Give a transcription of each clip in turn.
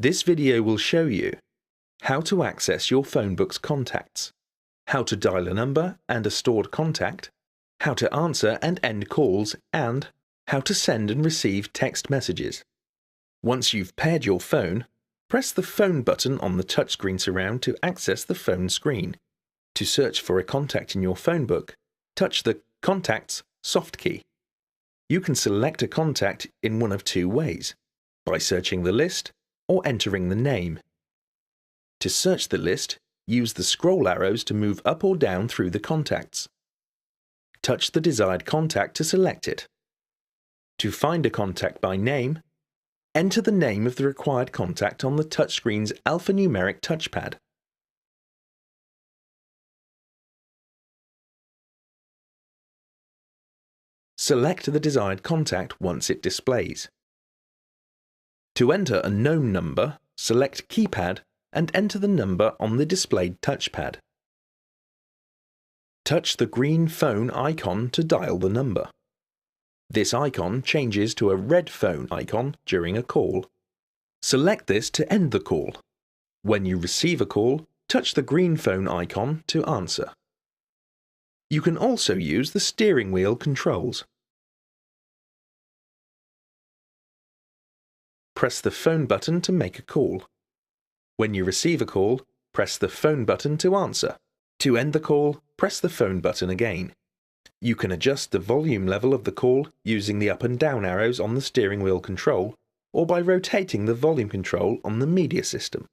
This video will show you how to access your phone book's contacts, how to dial a number and a stored contact, how to answer and end calls, and how to send and receive text messages. Once you've paired your phone, press the phone button on the touchscreen surround to access the phone screen. To search for a contact in your phone book, touch the Contacts soft key. You can select a contact in one of two ways, by searching the list or entering the name. To search the list, use the scroll arrows to move up or down through the contacts. Touch the desired contact to select it. To find a contact by name, enter the name of the required contact on the touchscreen's alphanumeric touchpad. Select the desired contact once it displays. To enter a known number, select Keypad and enter the number on the displayed touchpad. Touch the green phone icon to dial the number. This icon changes to a red phone icon during a call. Select this to end the call. When you receive a call, touch the green phone icon to answer. You can also use the steering wheel controls. Press the phone button to make a call. When you receive a call, press the phone button to answer. To end the call, press the phone button again. You can adjust the volume level of the call using the up and down arrows on the steering wheel control, or by rotating the volume control on the media system.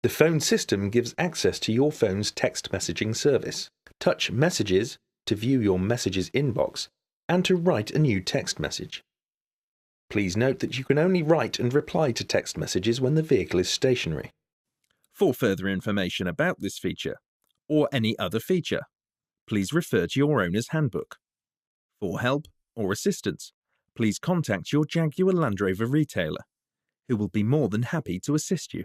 The phone system gives access to your phone's text messaging service. Touch Messages to view your messages inbox and to write a new text message. Please note that you can only write and reply to text messages when the vehicle is stationary. For further information about this feature, or any other feature, please refer to your owner's handbook. For help or assistance, please contact your Jaguar Land Rover retailer, who will be more than happy to assist you.